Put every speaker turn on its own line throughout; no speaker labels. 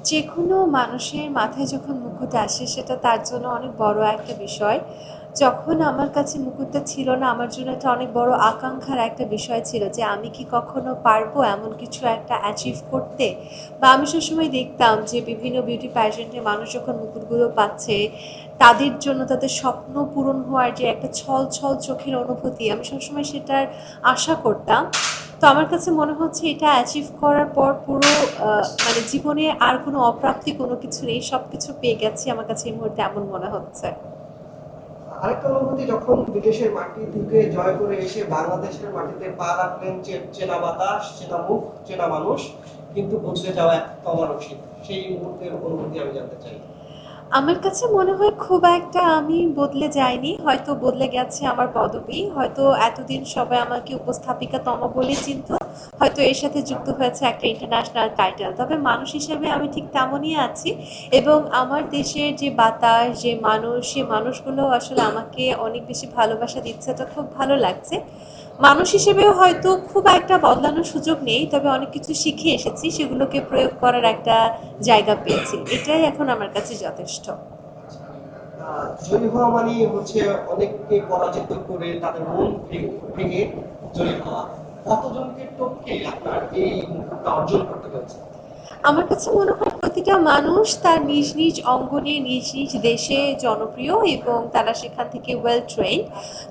যেকোনো মানুষের মাথায় যখন মুকুট আসে সেটা তার জন্য অনেক বড় একটা বিষয়। যখন আমার কাছে মুকুটটা ছিল না, আমার জন্য এটা অনেক বড় আকাঙ্ক্ষার একটা বিষয় ছিল যে আমি কি কখনো পারবো এমন কিছু একটা অ্যাচিভ করতে। বা আমি সবসময় দেখতাম যে বিভিন্ন বিউটি প্যাজেন্টে মানুষ যখন মুকুটগুলো পাচ্ছে, তাদের জন্য তাদের স্বপ্ন পূরণ হওয়ার যে একটা ছল ছল চোখের অনুভূতি, আমি সবসময় সেটার আশা করতাম। তো আমার কাছে মনে হচ্ছে এটা অ্যাচিভ করার পর পুরো মানে জীবনে আর কোনো অপ্রাপ্তি কোনো কিছু নেই, সব কিছু পেয়ে গেছি, আমার কাছে এই মুহূর্তে এমন মনে হচ্ছে।
আরেকটা অনুভূতি যখন বিদেশের মাটি থেকে জয় করে এসে বাংলাদেশের মাটিতে পা রাখলেন, চেনা বাতাস, চেনা মুখ, চেনা মানুষ, কিন্তু বদলে যাওয়া এক অমানসিক সেই মুহূর্তের অনুভূতি আমি জানতে চাই।
আমার কাছে মনে হয় খুব একটা আমি বদলে যাইনি, হয়তো বদলে গেছে আমার পদবি, হয়তো এতদিন সবাই আমাকে উপস্থাপিকা তমা বলে চিনতো, হয়তো এর সাথে যুক্ত হয়েছে একটা ইন্টারন্যাশনাল টাইটেল, তবে মানুষ হিসেবে আমি ঠিক তেমনই আছি। এবং আমার দেশের যে বাতাস, যে মানুষ, সে মানুষগুলো আসলে আমাকে অনেক বেশি ভালোবাসা দিচ্ছে, এটা খুব ভালো লাগছে। মানুষ হিসেবেও হয়তো খুব একটা বদলানোর সুযোগ নেই, তবে অনেক কিছু শিখে এসেছি, সেগুলোকে প্রয়োগ করার একটা জায়গা পেয়েছি, এটাই এখন আমার কাছে যথেষ্ট।
জয়ী হওয়া মানে হচ্ছে অনেককে পরাজিত করে তাদের মন ভেঙে জয়ী হওয়া। কতজনকে টপকে আপনার এই মুকুটটা অর্জন করতে হয়েছে?
আমার কাছে মনে হয় প্রতিটা মানুষ তার নিজ নিজ অঙ্গনে নিজ নিজ দেশে জনপ্রিয় এবং তারা সেখান থেকে ওয়েল ট্রেন্ড।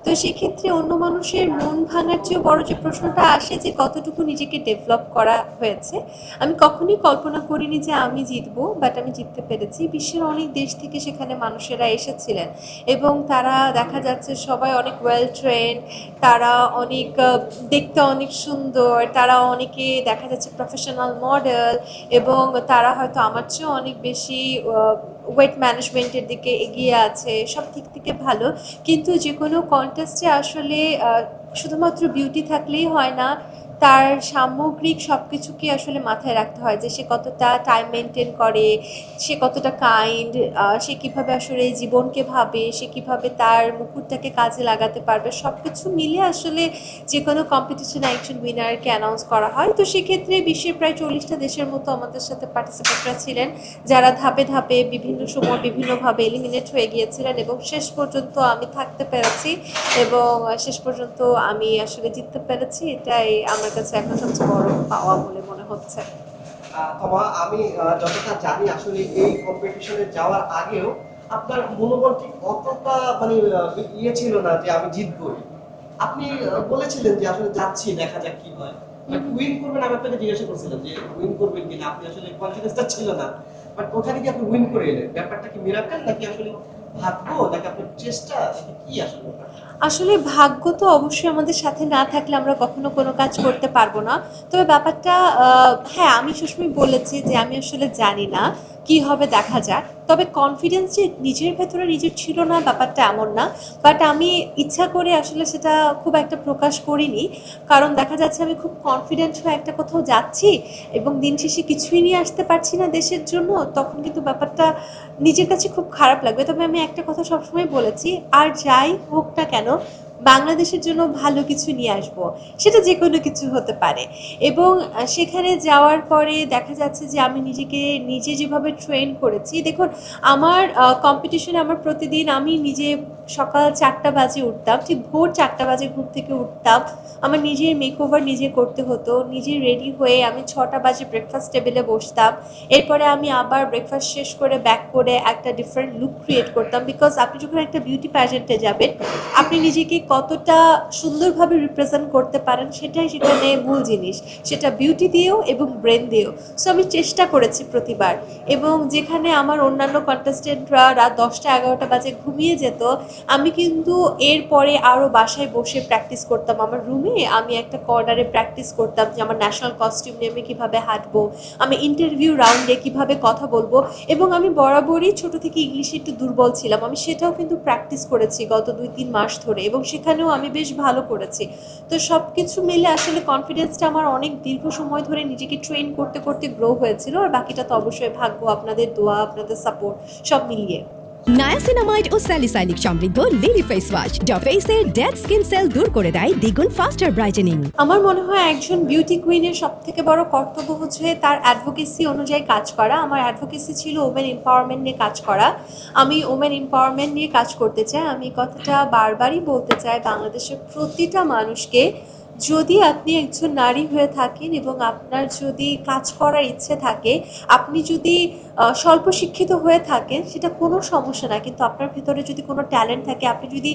তো সেক্ষেত্রে অন্য মানুষের মন ভাঙার চেয়েও বড় যে প্রশ্নটা আসে যে কতটুকু নিজেকে ডেভেলপ করা হয়েছে। আমি কখনোই কল্পনা করিনি যে আমি জিতবো, বাট আমি জিততে পেরেছি। বিশ্বের অনেক দেশ থেকে সেখানে মানুষেরা এসেছিলেন এবং তারা দেখা যাচ্ছে সবাই অনেক ওয়েল ট্রেন্ড, তারা অনেক দেখতে অনেক সুন্দর, তারা অনেকে দেখা যাচ্ছে প্রফেশনাল মডেল এবং তারা হয়তো আমার চেয়েও অনেক বেশি ওয়েট ম্যানেজমেন্টের দিকে এগিয়ে আছে, সব দিক থেকে ভালো। কিন্তু যে কোনো কন্টেস্টে আসলে শুধুমাত্র বিউটি থাকলেই হয় না, তার সামগ্রিক সব কিছুকে আসলে মাথায় রাখতে হয় যে সে কতটা টাইম মেনটেন করে, সে কতটা কাইন্ড, সে কীভাবে আসলে জীবনকে ভাবে, সে কীভাবে তার মুকুটটাকে কাজে লাগাতে পারবে, সব কিছু মিলে আসলে যে কোনো কম্পিটিশনে একজন উইনারকে অ্যানাউন্স করা হয়। তো সেক্ষেত্রে বিশ্বের প্রায় 40টা দেশের মতো আমাদের সাথে পার্টিসিপেটরা ছিলেন, যারা ধাপে ধাপে বিভিন্ন সময় বিভিন্নভাবে এলিমিনেট হয়ে গিয়েছিলেন এবং শেষ পর্যন্ত আমি থাকতে পেরেছি এবং শেষ পর্যন্ত আমি আসলে জিততে পেরেছি, এটাই আমার কাছে এখন সবচেয়ে বড় পাওয়া বলে মনে হচ্ছে।
তমা, আমি যতটা জানি আসলে এই কম্পিটিশনে যাওয়ার আগেও আপনার মনোবল ঠিক অতটা মানে ইয়ে ছিল না যে আমি জিতবই। আপনি বলেছিলেন যে আসলে যাচ্ছি, দেখা যাক কি হয়। বাট উইন করবেন, আমি আপনাকে জিজ্ঞাসা করছিলাম যে উইন করবেন কিনা, আপনি আসলে কনফিডেন্সটা ছিল না। বাট ওখানে কি আপনি উইন করে এলেন, ব্যাপারটা কি মিরাকেল নাকি আসলে ভাগ্য নাকি আপনার চেষ্টা নাকি কি আসলে ব্যাপারটা?
আসলে ভাগ্য তো অবশ্যই আমাদের সাথে না থাকলে আমরা কখনো কোনো কাজ করতে পারবো না। তবে ব্যাপারটা হ্যাঁ, আমি সবসময় বলেছি যে আমি আসলে জানি না, কি হবে দেখা যাক। তবে কনফিডেন্স যে নিজের ভেতরে নিজের ছিল না ব্যাপারটা এমন না। বাট আমি ইচ্ছা করে আসলে সেটা খুব একটা প্রকাশ করিনি। কারণ দেখা যাচ্ছে আমি খুব কনফিডেন্ট হয়ে একটা কোথাও যাচ্ছি এবং দিন শেষে কিছুই নিয়ে আসতে পারছি না দেশের জন্য, তখন কিন্তু ব্যাপারটা নিজের কাছে খুব খারাপ লাগবে। তবে আমি একটা কথা সবসময় বলেছি, আর যাই হোক না কেন বাংলাদেশের জন্য ভালো কিছু নিয়ে আসবো, সেটা যে কোনো কিছু হতে পারে। এবং সেখানে যাওয়ার পরে দেখা যাচ্ছে যে আমি নিজেকে নিজে যেভাবে ট্রেন করেছি, দেখুন আমার কম্পিটিশনে আমার প্রতিদিন আমি নিজে সকাল 4টা বাজে উঠতাম, ঠিক ভোর 4টা বাজে ঘুম থেকে উঠতাম, আমার নিজের মেকওভার নিজে করতে হতো, নিজে রেডি হয়ে আমি 6টা বাজে ব্রেকফাস্ট টেবিলে বসতাম। এরপরে আমি আবার ব্রেকফাস্ট শেষ করে ব্যাক করে একটা ডিফারেন্ট লুক ক্রিয়েট করতাম, বিকজ আপনি যখন একটা বিউটি প্যাজেন্টে যাবেন, আপনি নিজেকে কতটা সুন্দরভাবে রিপ্রেজেন্ট করতে পারেন সেটাই সেখানে মূল জিনিস, সেটা বিউটি দিয়েও এবং ব্রেন দিয়েও। সো আমি চেষ্টা করেছি প্রতিবার। এবং যেখানে আমার অন্যান্য কন্টেস্টেন্টরা রাত 10টা 11টা বাজে ঘুমিয়ে যেত, আমি কিন্তু এরপরে আরও বাসায় বসে প্র্যাকটিস করতাম আমার রুমে, আমি একটা কর্নারে প্র্যাকটিস করতাম যে আমার ন্যাশনাল কস্টিউম নিয়ে আমি কীভাবে হাঁটবো, আমি ইন্টারভিউ রাউন্ডে কীভাবে কথা বলবো। এবং আমি বরাবরই ছোট থেকে ইংলিশে একটু দুর্বল ছিলাম, আমি সেটাও কিন্তু প্র্যাকটিস করেছি গত 2-3 মাস ধরে এবং সেখানেও আমি বেশ ভালো করেছি। তো সব কিছু মিলে আসলে কনফিডেন্সটা আমার অনেক দীর্ঘ সময় ধরে নিজেকে ট্রেন করতে করতে গ্রো হয়েছিল, আর বাকিটা তো অবশ্যই ভাগ্য, আপনাদের দোয়া, আপনাদের সাপোর্ট, সব মিলিয়ে।
নায়াসিনামাইড ও স্যালিসাইলিক সমৃদ্ধ লিলি ফেস ওয়াশ যা ফেসের ডেড স্কিন সেল দূর করে দেয় দ্বিগুণ ফাস্টার ব্রাইটেনিং।
আমার মনে হয় একজন বিউটি কুইনের সব থেকে বড় কর্তব্য হচ্ছে তার অ্যাডভোকেসি অনুযায়ী কাজ করা। আমার অ্যাডভোকেসি ছিল ওমেন এম্পাওয়ারমেন্ট নিয়ে কাজ করা। আমি ওমেন এম্পাওয়ারমেন্ট নিয়ে কাজ করতে চাই। আমি এই কথাটা বারবারই বলতে চাই বাংলাদেশের প্রতিটা মানুষকে, যদি আপনি একজন নারী হয়ে থাকেন এবং আপনার যদি কাজ করার ইচ্ছে থাকে, আপনি যদি স্বল্প শিক্ষিত হয়ে থাকেন, সেটা কোনো সমস্যা না, কিন্তু আপনার ভিতরে যদি কোনো ট্যালেন্ট থাকে, আপনি যদি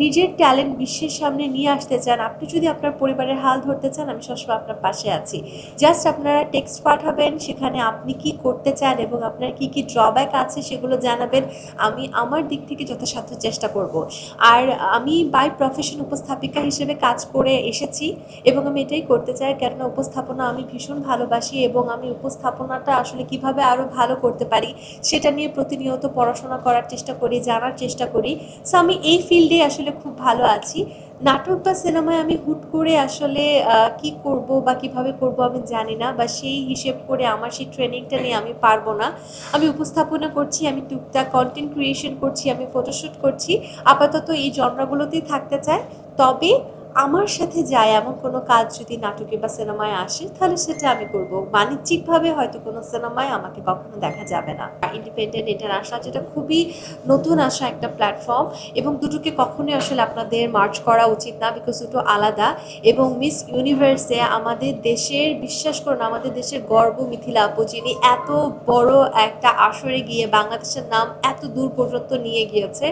নিজের ট্যালেন্ট বিশ্বের সামনে নিয়ে আসতে চান, আপনি যদি আপনার পরিবারের হাল ধরতে চান, আমি সবসময় আপনার পাশে আছি। জাস্ট আপনারা টেক্সট পাঠাবেন, সেখানে আপনি কি করতে চান এবং আপনার কি কি ড্রব্যাক আছে সেগুলো জানাবেন। আমি আমার দিক থেকে যথাসাধ্য চেষ্টা করব। আর আমি বাই প্রফেশন উপস্থাপিকা হিসেবে কাজ করে এসেছি এবং আমি এটাই করতে চাই, কেননা উপস্থাপনা আমি ভীষণ ভালোবাসি এবং আমি উপস্থাপনাটা আসলে কিভাবে আরও ভালো করতে পারি সেটা নিয়ে প্রতিনিয়ত পড়াশোনা করার চেষ্টা করি, জানার চেষ্টা করি। সো আমি এই ফিল্ডে আসলে খুব ভালো আছি। নাটক বা সিনেমায় আমি হুট করে আসলে কি করব বা কিভাবে করব আমি জানি না, বা সেই হিসেব করে আমার সেই ট্রেনিংটা নিয়ে আমি পারবো না। আমি উপস্থাপনা করছি, আমি টুকটাক কন্টেন্ট ক্রিয়েশন করছি, আমি ফটোশ্যুট করছি, আপাতত এই জনরাগুলোতেই থাকতে চাই। তবে আমার সাথে যায় এমন কোনো কাজ যদি নাটকে বা সিনেমায় আসে, তাহলে সেটা আমি করব। বাণিজ্যিকভাবে হয়তো কোনো সিনেমায় আমাকে কখনো দেখা যাবে না। ইন্ডিপেন্ডেন্ট ইন্টারন্যাশনাল যেটা খুবই নতুন আসা একটা প্ল্যাটফর্ম, এবং দুটোকে কখনোই আসলে আপনাদের মার্চ করা উচিত না, বিকজ দুটো আলাদা। এবং মিস ইউনিভার্সে আমাদের দেশের, বিশ্বাস করুন, আমাদের দেশের গর্ব মিথিলা আপু, যিনি এত বড় একটা আসরে গিয়ে বাংলাদেশের নাম এত দূর পর্যন্ত নিয়ে গিয়েছে।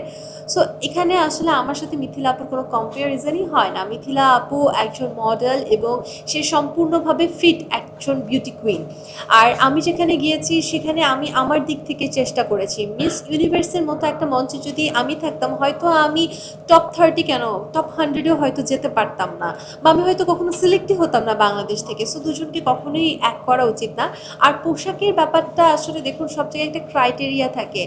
সো এখানে আসলে আমার সাথে মিথিলা আপুর কোনো কম্পারিজনই হয় না। মিথিলা আপু একজন মডেল এবং সে সম্পূর্ণভাবে ফিট একজন বিউটি কুইন। আর আমি যেখানে গিয়েছি সেখানে আমি আমার দিক থেকে চেষ্টা করেছি। মিস ইউনিভার্সের মতো একটা মঞ্চে যদি আমি থাকতাম, হয়তো আমি টপ 30 কেন, টপ 100-এও হয়তো যেতে পারতাম না, বা আমি হয়তো কখনো সিলেক্টই হতাম না বাংলাদেশ থেকে। সো দুজনকে কখনোই এক করা উচিত না। আর পোশাকের ব্যাপারটা আসলে দেখুন, সব জায়গায় একটা ক্রাইটেরিয়া থাকে।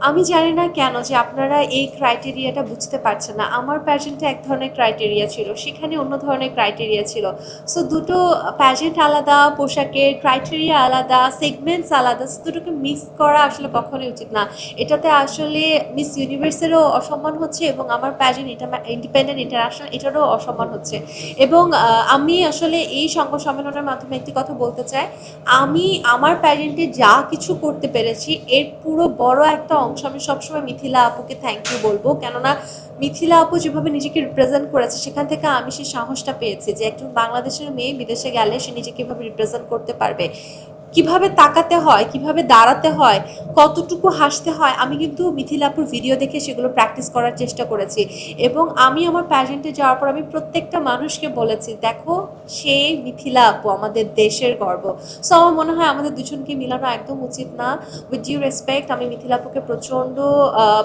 আমি জানি না কেন যে আপনারা এই ক্রাইটেরিয়াটা বুঝতে পারছেন না। আমার প্যাজেন্টে এক ধরনের ক্রাইটেরিয়া ছিল, সেখানে অন্য ধরনের ক্রাইটেরিয়া ছিল। সো দুটো প্যাজেন্ট আলাদা, পোশাকের ক্রাইটেরিয়া আলাদা, সেগমেন্টস আলাদা, দুটোকে মিক্স করা আসলে কখনোই উচিত না। এটাতে আসলে মিস ইউনিভার্সেরও অসম্মান হচ্ছে এবং আমার প্যাজেন্ট ইন্ডিপেন্ডেন্ট ইন্টারন্যাশনাল এটারও অসম্মান হচ্ছে। এবং আমি আসলে এই সংঘ সম্মেলনের মাধ্যমে একটি কথা বলতে চাই, আমি আমার প্যাজেন্টে যা কিছু করতে পেরেছি এর পুরো বড় একটা অংশ আমি সবসময় মিথিলা আপুকে থ্যাংক ইউ বলবো। কেননা মিথিলা আপু যেভাবে নিজেকে রিপ্রেজেন্ট করেছে, সেখান থেকে আমি সেই সাহসটা পেয়েছি যে একজন বাংলাদেশের মেয়ে বিদেশে গেলে সে নিজেকে কীভাবে রিপ্রেজেন্ট করতে পারবে, কিভাবে তাকাতে হয়, কিভাবে দাঁড়াতে হয়, কতটুকু হাসতে হয়। আমি কিন্তু মিথিলা আপুর ভিডিও দেখে সেগুলো প্র্যাকটিস করার চেষ্টা করেছি এবং আমি আমার প্যাজেন্টে যাওয়ার পর আমি প্রত্যেকটা মানুষকে বলেছি, দেখো সে মিথিলা আপু আমাদের দেশের গর্ব। সো আমার মনে হয় আমাদের দুজনকে মিলানো একদম উচিত না। উইথ ডিউ রেসপেক্ট, আমি মিথিলা আপুকে প্রচণ্ড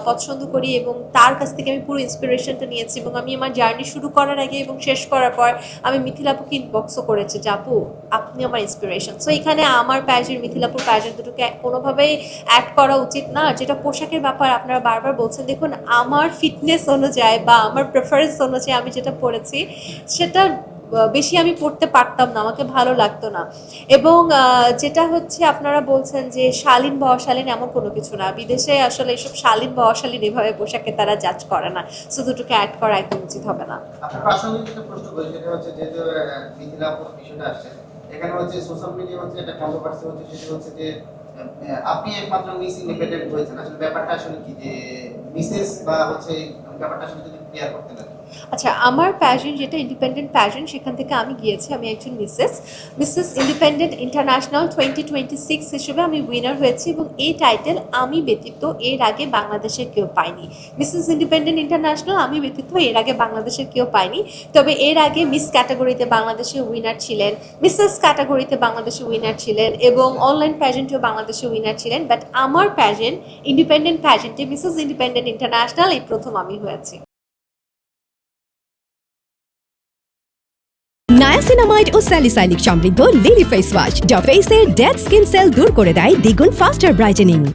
পছন্দ করি এবং তার কাছ থেকে আমি পুরো ইন্সপিরেশনটা নিয়েছি। এবং আমি আমার জার্নি শুরু করার আগে এবং শেষ করার পর আমি মিথিলা আপুকে ইনবক্সও করেছি যে আপু আপনি আমার ইন্সপিরেশন। সো এখানে আমার প্যাজেন্ট, মিথিলাপুর প্যাজেন্ট দুটোকে কোনোভাবেই অ্যাড করা উচিত না। যেটা পোশাকের ব্যাপার আপনারা বারবার বলছেন, দেখুন আমার ফিটনেস অনুযায়ী বা আমার প্রেফারেন্স অনুযায়ী আমি যেটা পরেছি সেটা বেশি আমি পড়তে পারতাম না, আমাকে ভালো লাগতো না। এবং যেটা হচ্ছে আপনারা বলছেন যে শালীন বা অশালীন, এমন কোনো কিছু না। বিদেশে আসলে এসব শালীন বা অশালীন এভাবে পোশাকে তারা জাজ করে না। সো দুটোকে অ্যাড করা একদম উচিত হবে না।
আপনার প্রাসঙ্গিক একটা প্রশ্ন করি, সেটা হচ্ছে যেহেতু মিথিলা আপুর বিষয়টা আসছে, এখানে হচ্ছে সোশ্যাল মিডিয়া হচ্ছে একটা কন্ট্রোভার্সি হচ্ছে, সেটা হচ্ছে যে আপনি একমাত্র মিস ইন্ডিপেন্ডেন্ট হয়েছেন। আসলে ব্যাপারটা আসলে কি, যে মিসেস বা হচ্ছে ব্যাপারটা আসলে যদি ক্লিয়ার করতে লাগে।
আচ্ছা, আমার প্যাজেন্ট যেটা ইন্ডিপেন্ডেন্ট প্যাজেন্ট, সেখান থেকে আমি গিয়েছি। আমি একজন মিসেস ইন্ডিপেন্ডেন্ট ইন্টারন্যাশনাল 2026 হিসেবে আমি উইনার হয়েছি এবং এই টাইটেল আমি ব্যতীত এর আগে বাংলাদেশের কেউ পায়নি। মিসেস ইন্ডিপেন্ডেন্ট ইন্টারন্যাশনাল আমি ব্যতীত এর আগে বাংলাদেশের কেউ পায়নি। তবে এর আগে মিস ক্যাটাগরিতে বাংলাদেশের উইনার ছিলেন, মিসেস ক্যাটাগরিতে বাংলাদেশের উইনার ছিলেন এবং অনলাইন প্যাজেন্টেও বাংলাদেশের উইনার ছিলেন। বাট আমার প্যাজেন্ট ইন্ডিপেন্ডেন্ট প্যাজেন্টে মিসেস ইন্ডিপেন্ডেন্ট ইন্টারন্যাশনাল এই প্রথম আমি হয়েছি।
নায়াসিনামাইড ও স্যালিসাইলিক সমৃদ্ধ লিলি ফেস ওয়াশ যা ফেসের ডেড স্কিন সেল দূর করে দেয় দ্বিগুণ ফাস্টার ব্রাইটেনিং।